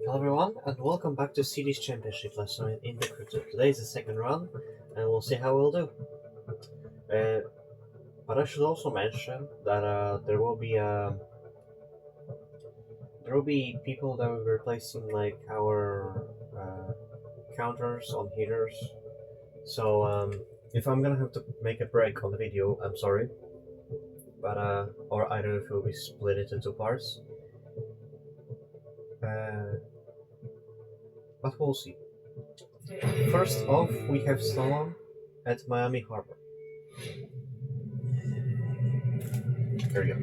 Hello everyone, and welcome back to Cities Championship lesson in the crypto. Today is the second run, and we'll see how we'll do. But I should also mention that there will be people that will be replacing like our counters on heaters. So if I'm gonna have to make a break on the video, I'm sorry. But or I don't know if it will be split into two parts. But we'll see. First off, we have Slalom at Miami Harbor. There you go.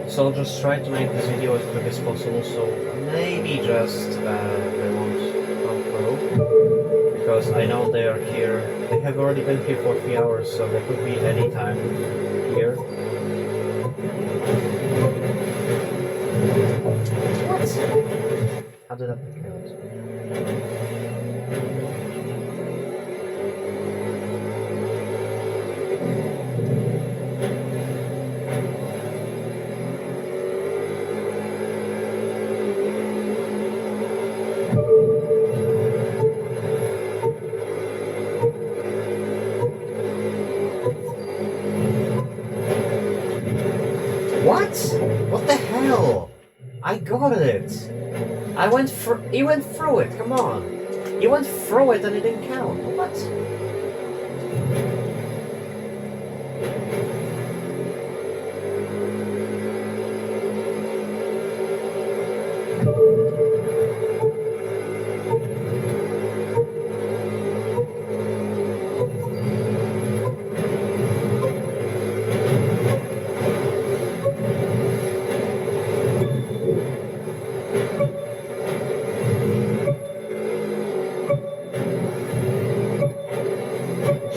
So I'll just try to make this video as quick as possible, so maybe just they won't come through, because I know they are here. They have already been here for 3 hours, so they could be any time here. What? How did that count? What? What the hell? I got it! He went through it, come on! He went through it and it didn't count. What?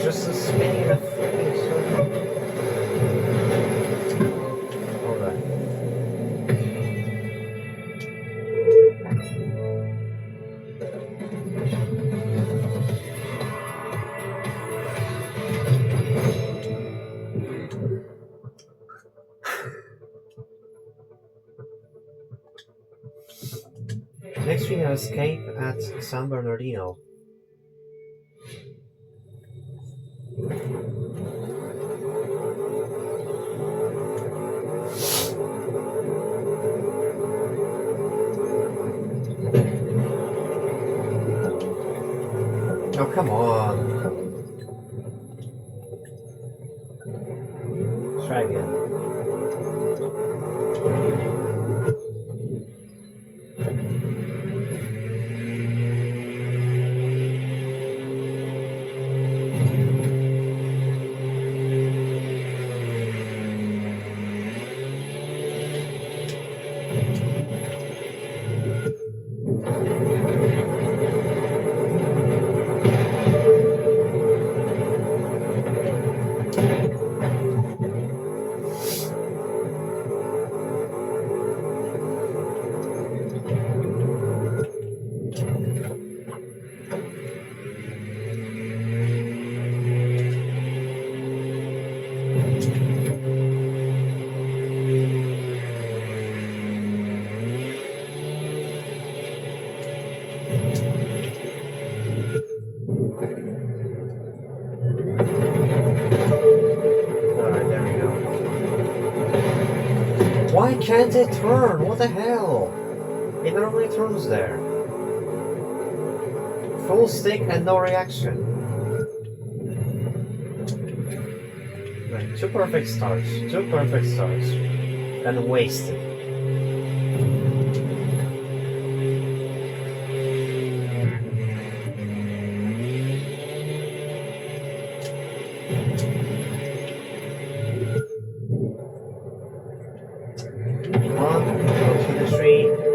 Just a spinning the freaking circle. Alright. Next we have Escape at San Bernardino. Oh, come on. Try again. Why can't it turn? What the hell? It normally turns there. Full stick and no reaction. Right, two perfect starts. And wasted.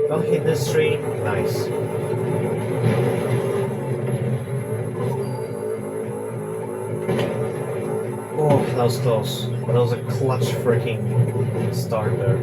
Don't hit this tree. Nice. Oh, that was close. That was a clutch freaking start there.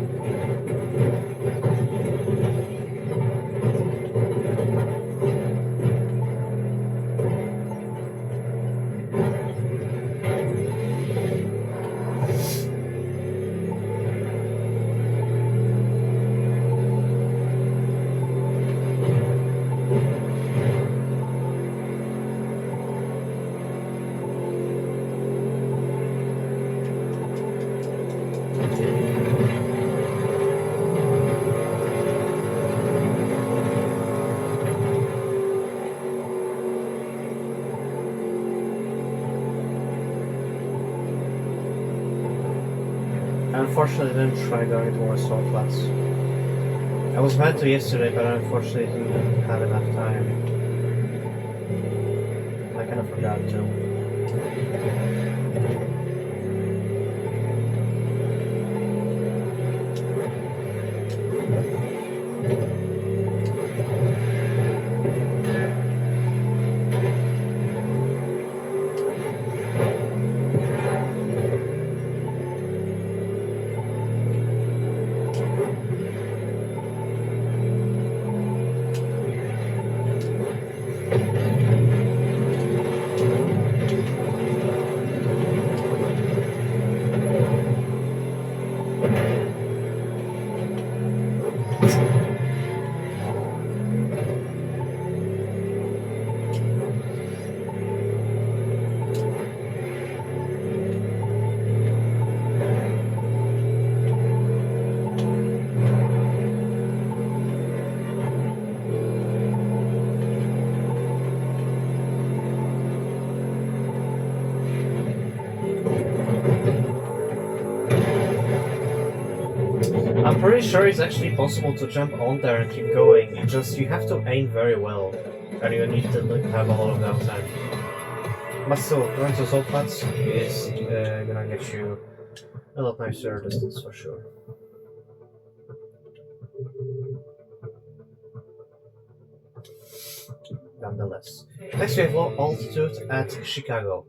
unfortunately didn't try going to more salt flats. I was meant to yesterday, but unfortunately didn't have enough time. I kind of forgot to. I'm pretty sure it's actually possible to jump on there and keep going. You have to aim very well, and you need to have a lot of downtime. But still, going to salt flats is gonna get you a lot nicer distance for sure. Nonetheless, next we have low altitude at Chicago.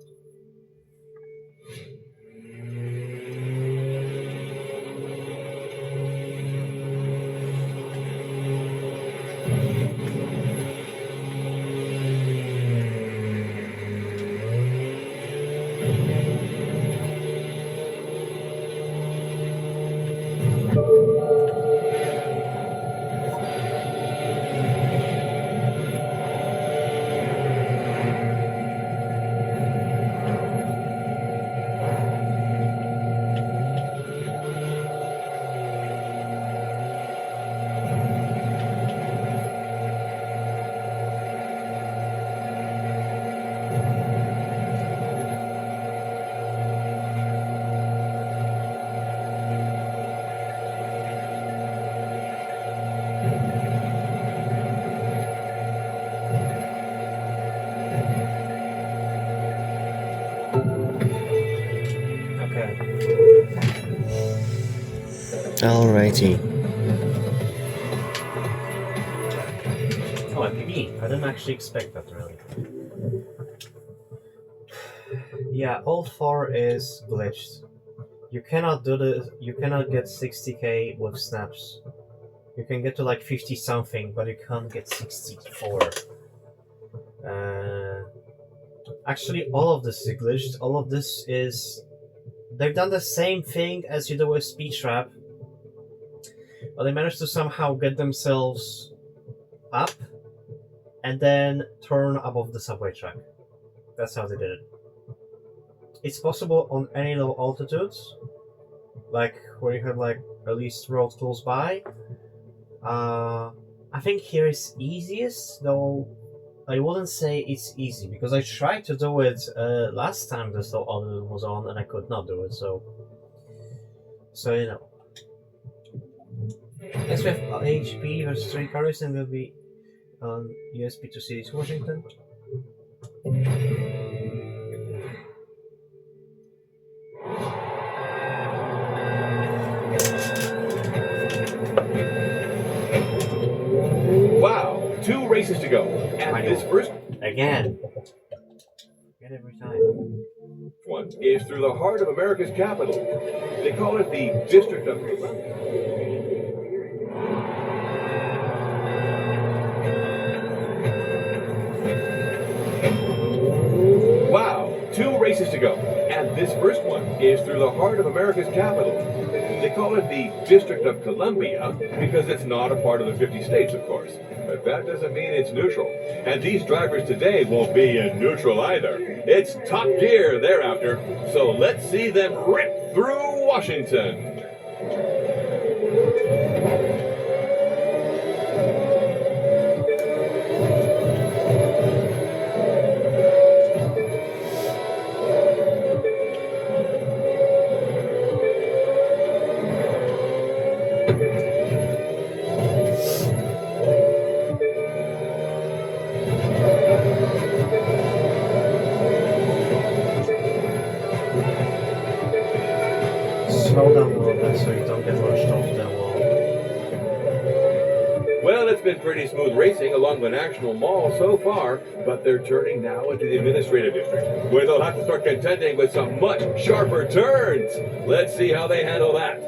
Alrighty. Oh, MPB. I didn't actually expect that, really. Yeah, all 4 is glitched. You cannot do this. You cannot get 60k with snaps. You can get to like 50 something, but you can't get 64. Actually, all of this is glitched. All of this is. They've done the same thing as you do with Speed Trap, but they managed to somehow get themselves up and then turn above the subway track. That's how they did it. It's possible on any low altitudes, like where you have like at least road close by. I think here is easiest, though I wouldn't say it's easy because I tried to do it last time this low altitude was on and I could not do it. So you know. Next we have HP versus Trey Harrison will be on USP to Cities Washington. Wow, 2 races to go. And this first Again. Get every time. one is through the heart of America's capital. They call it the District of Columbia. Wow, 2 races to go. And this first one is through the heart of America's capital. They call it the District of Columbia because it's not a part of the 50 states, of course. But that doesn't mean it's neutral. And these drivers today won't be in neutral either. It's top gear they're after. So let's see them rip through Washington. Well, it's been pretty smooth racing along the National Mall so far, but they're turning now into the Administrative District, where they'll have to start contending with some much sharper turns. Let's see how they handle that.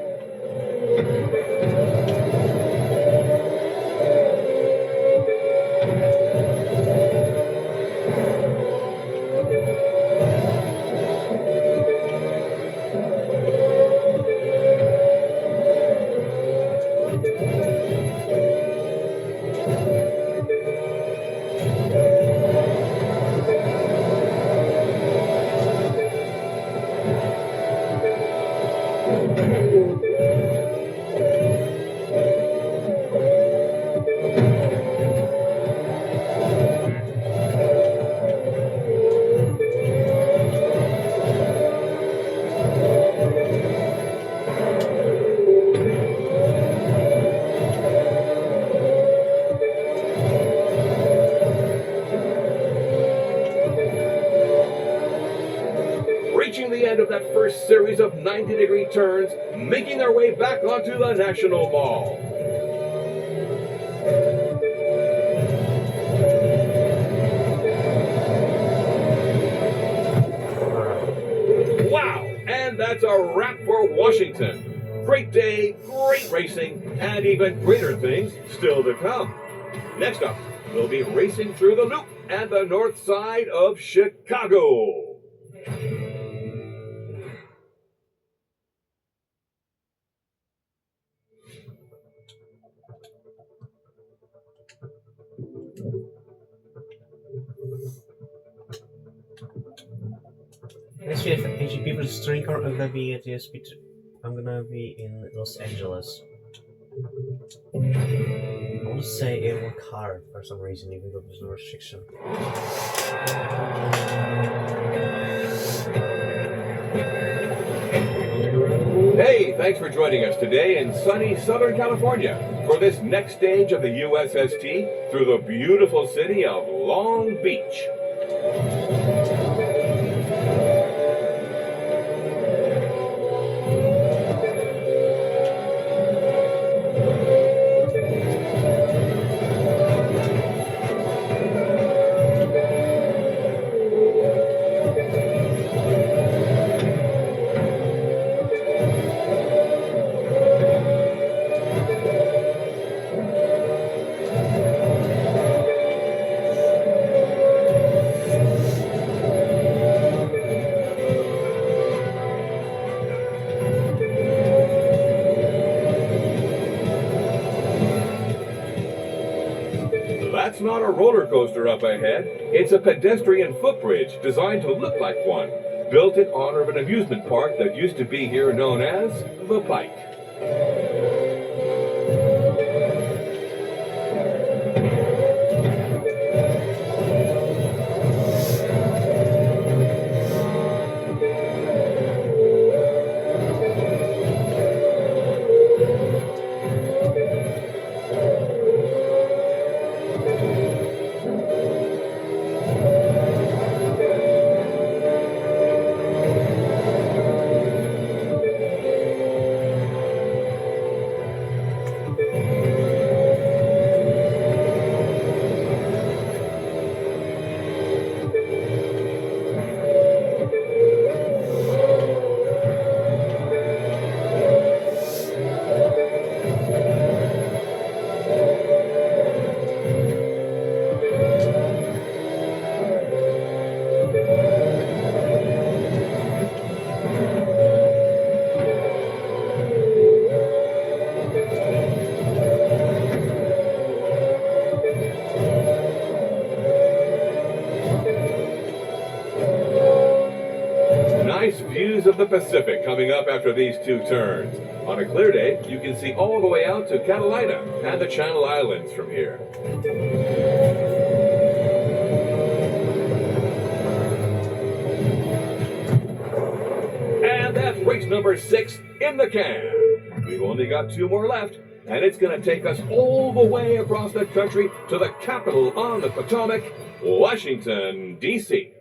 Reaching the end of that first series of 90-degree turns, making their way back onto the National Mall. Wow! And that's a wrap for Washington. Great day, great racing, and even greater things still to come. Next up, we'll be racing through the Loop and the north side of Chicago. Let's see if actually people's train car. I'm gonna be in Los Angeles. I want to say in one car for some reason, even though there's no restriction. Hey, thanks for joining us today in sunny Southern California for this next stage of the USST through the beautiful city of Long Beach. That's not a roller coaster up ahead. It's a pedestrian footbridge designed to look like one, built in honor of an amusement park that used to be here known as the Pike. Nice views of the Pacific coming up after these two turns. On a clear day, you can see all the way out to Catalina and the Channel Islands from here. And that's race number 6 in the can. We've only got 2 more left, and it's going to take us all the way across the country to the capital on the Potomac, Washington, D.C.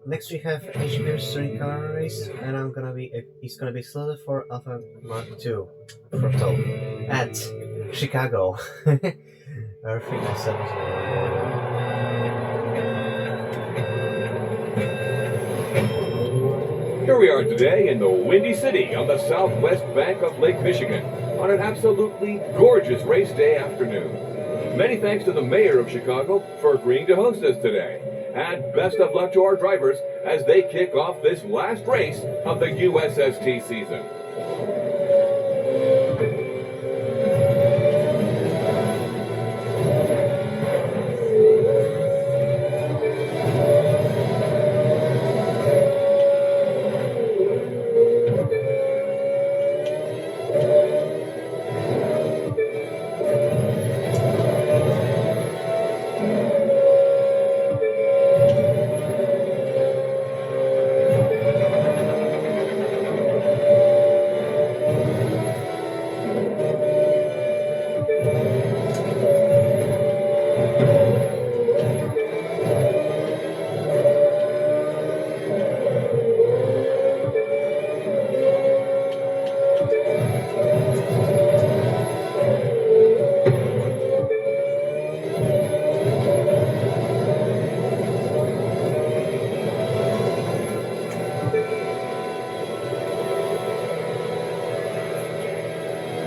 Next we have HP's Touring Car Race, and it's gonna be slotted for Alpha Mark II Proto at Chicago. Everything I said was Here we are today in the Windy City on the southwest bank of Lake Michigan on an absolutely gorgeous race day afternoon. Many thanks to the mayor of Chicago for agreeing to host us today. And best of luck to our drivers as they kick off this last race of the USST season.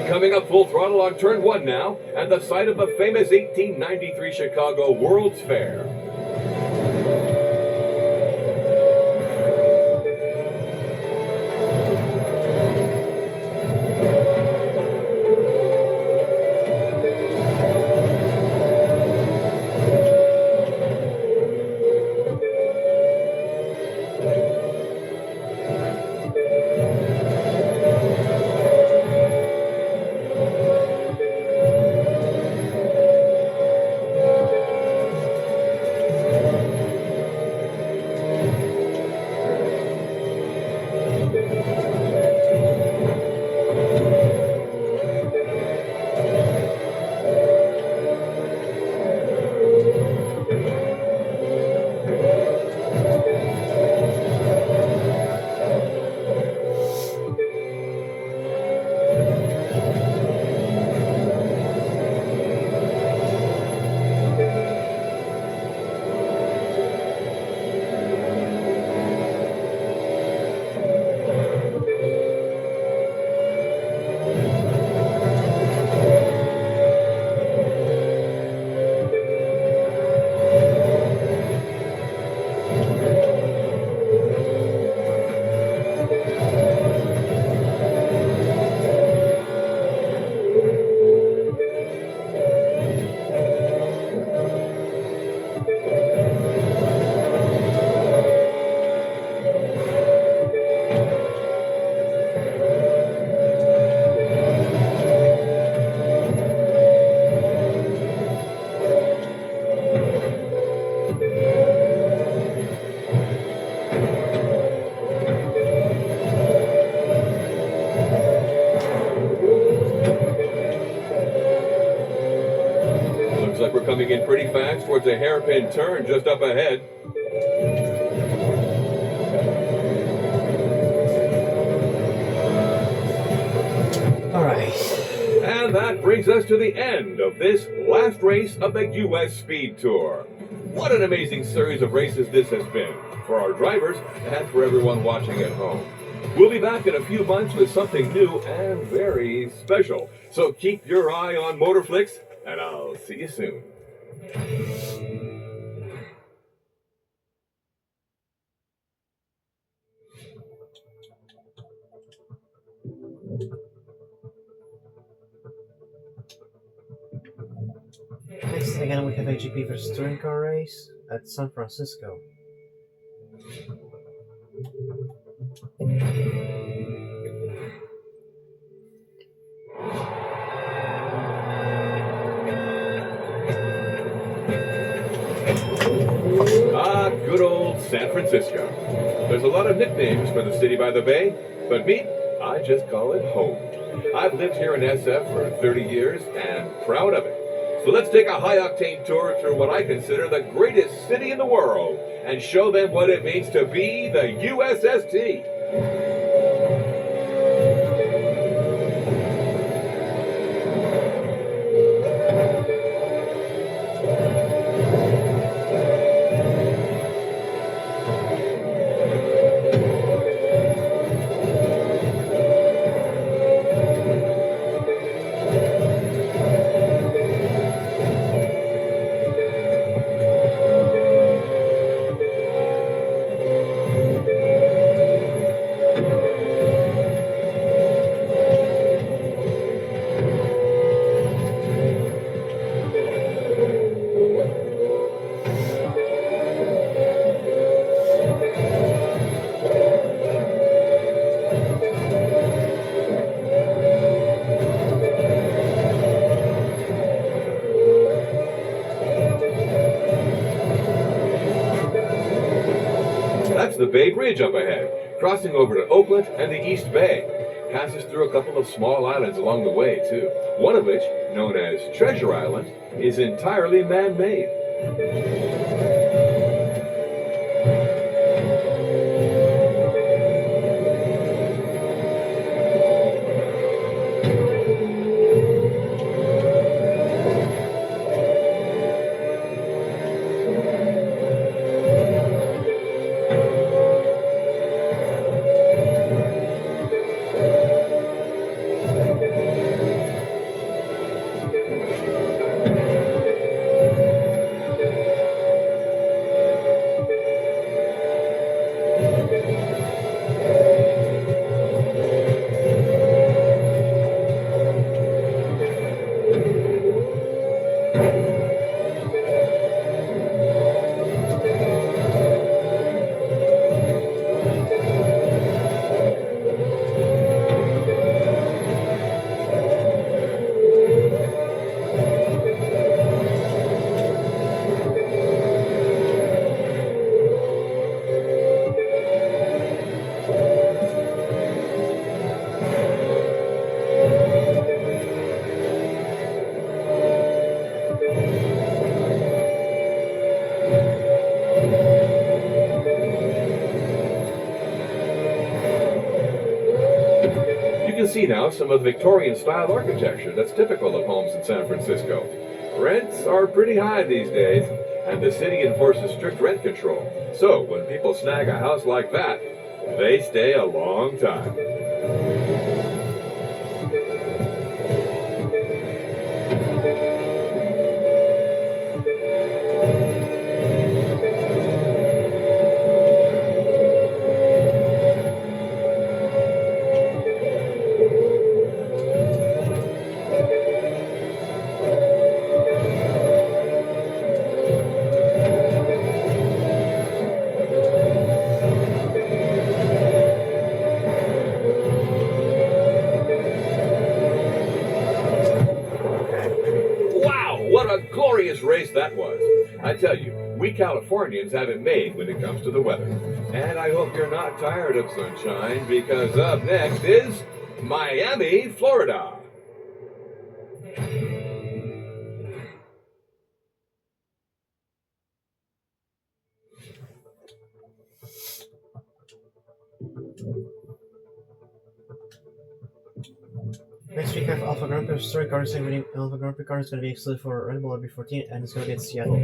Coming up full throttle on turn 1 now, and the site of the famous 1893 Chicago World's Fair. Looks like we're coming in pretty fast towards a hairpin turn just up ahead. All right. And that brings us to the end of this last race of the U.S. Speed Tour. What an amazing series of races this has been for our drivers and for everyone watching at home. We'll be back in a few months with something new and very special. So keep your eye on Motorflix, and I'll see you soon. Next, again, we have AGP versus Touring Car Race at San Francisco. Ah, good old San Francisco. There's a lot of nicknames for the city by the bay, but me, I just call it home. I've lived here in SF for 30 years and proud of it. So let's take a high-octane tour through what I consider the greatest city in the world and show them what it means to be the USST. That's the Bay Bridge up ahead, crossing over to Oakland and the East Bay. Passes through a couple of small islands along the way, too. One of which, known as Treasure Island, is entirely man-made. You can see now some of the Victorian-style architecture that's typical of homes in San Francisco. Rents are pretty high these days, and the city enforces strict rent control. So when people snag a house like that, they stay a long time. What a glorious race that was. I tell you, we Californians have it made when it comes to the weather. And I hope you're not tired of sunshine, because up next is Miami, Florida. Next week I have Alpha Grand Prix Story Car Racing. Alpha Grand Prix car is going to be exclusive for Red Bull RB14 and it's going to be in Seattle.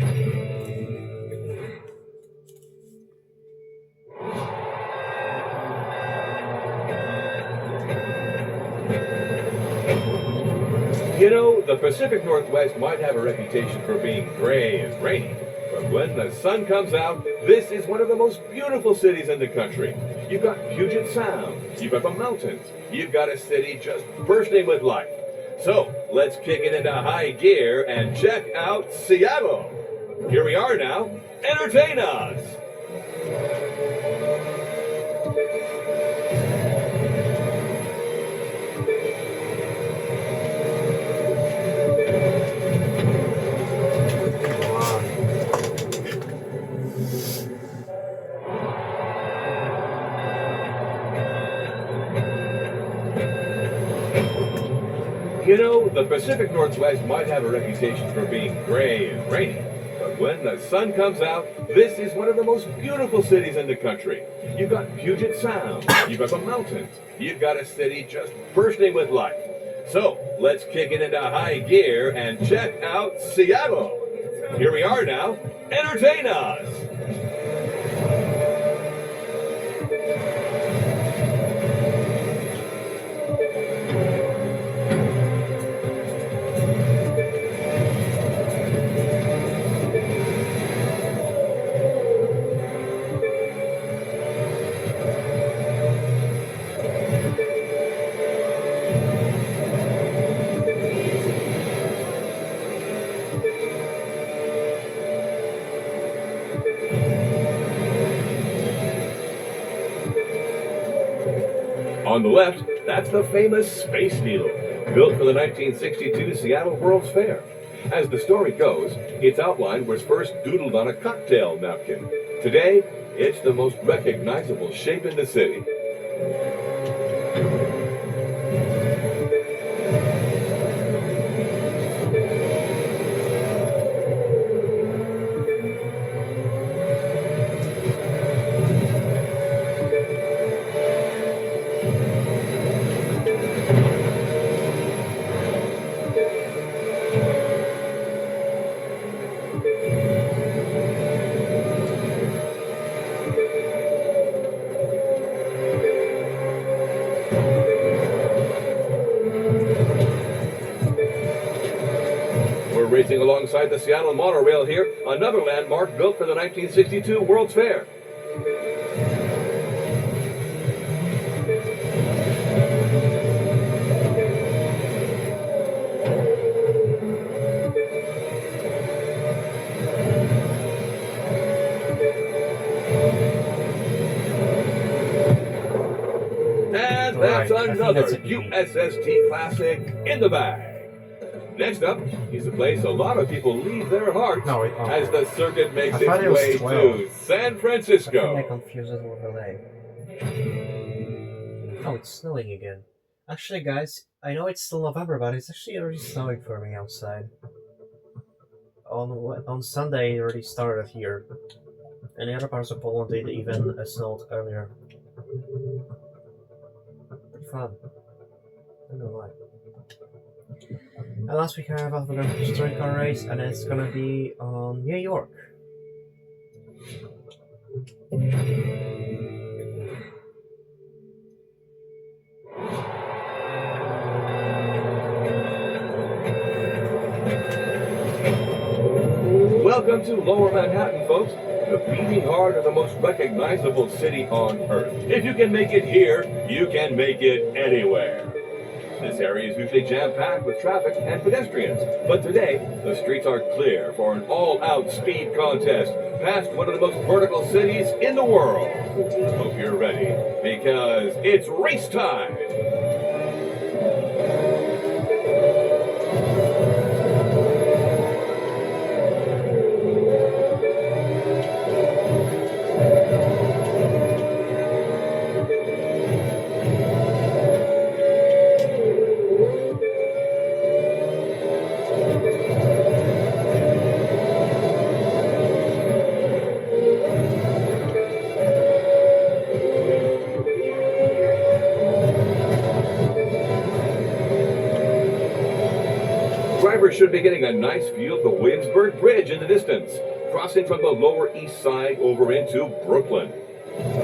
You know, the Pacific Northwest might have a reputation for being gray and rainy, but when the sun comes out, this is one of the most beautiful cities in the country. You've got Puget Sound, you've got the mountains, you've got a city just bursting with life. So, let's kick it into high gear and check out Seattle. Here we are now. Entertain us! You know, The Pacific Northwest might have a reputation for being gray and rainy, but when the sun comes out, this is one of the most beautiful cities in the country. You've got Puget Sound, you've got the mountains, you've got a city just bursting with life. So let's kick it into high gear and check out Seattle. Here we are now. Entertain us! On the left, that's the famous Space Needle, built for the 1962 Seattle World's Fair. As the story goes, its outline was first doodled on a cocktail napkin. Today, it's the most recognizable shape in the city. Racing alongside the Seattle monorail here, another landmark built for the 1962 World's Fair. And that's another USST classic in the bag. Next up is a place a lot of people leave their hearts as the circuit makes its way to San Francisco. I think I confused it with LA. Oh, it's snowing again. Actually, guys, I know it's still November, but it's actually already snowing for me outside. On Sunday, it already started here. And the other parts of Poland, it even snowed earlier. Pretty fun. I don't know why. And last week I have a historic car race, and it's gonna be on New York. Welcome to Lower Manhattan, folks. The beating heart of the most recognizable city on Earth. If you can make it here, you can make it anywhere. This area is usually jam-packed with traffic and pedestrians, but today the streets are clear for an all-out speed contest past one of the most vertical cities in the world. Hope you're ready, because it's race time! Drivers should be getting a nice view of the Williamsburg Bridge in the distance, crossing from the Lower East Side over into Brooklyn.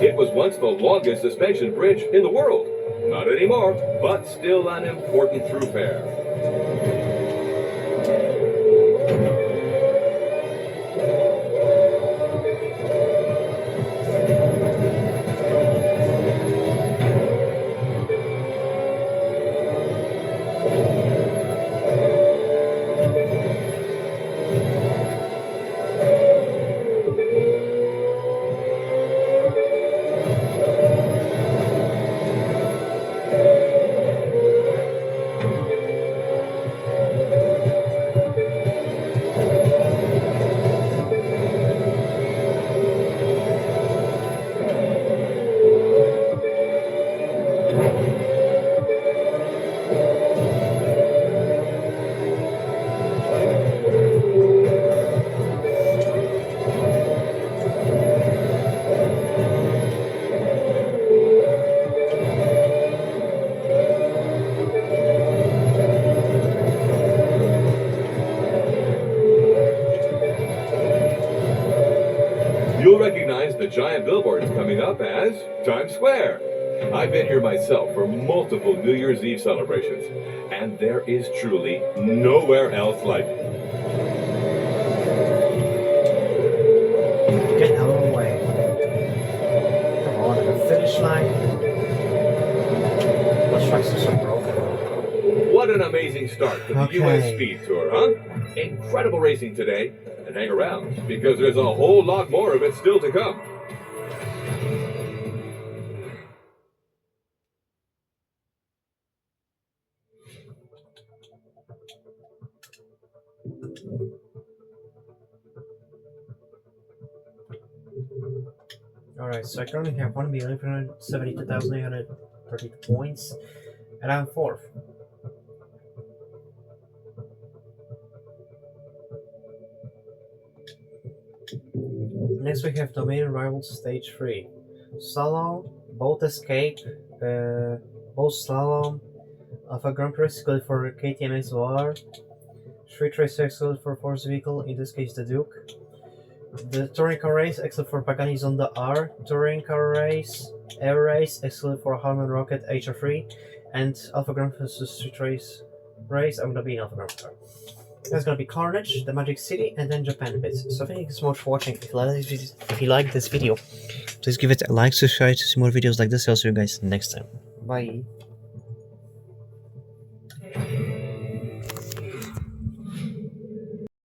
It was once the longest suspension bridge in the world. Not anymore, but still an important thoroughfare. you'll recognize the giant billboards coming up as Times Square. I've been here myself for multiple New Year's Eve celebrations, and there is truly nowhere else like it. Get out of the way. Come on, at the finish line. Those tracks are so broken. What an amazing start to the Okay. US Speed Tour, huh? Incredible racing today, and hang around because there's a whole lot more of it still to come. Alright, so I currently have 1,872,830 points, and I'm 4th. Next we have Domain Rivals Stage 3. Slalom, Boat Escape, Boat Slalom, Alpha Grand Prix excluded for KTM XOR, Street Race excluded for Force Vehicle, in this case the Duke. The Touring Car Race excluded for Pagani Zonda R, Touring Car Race, Air Race excluded for Harman Rocket HR3, and Alpha Grand vs Street Race. I'm gonna be in Alpha Grand Prix. That's gonna be Carnage, the Magic City, and then Japan bits. So thank you so much for watching. If you like this video, please give it a like, subscribe to see more videos like this. I'll see you guys next time. Bye.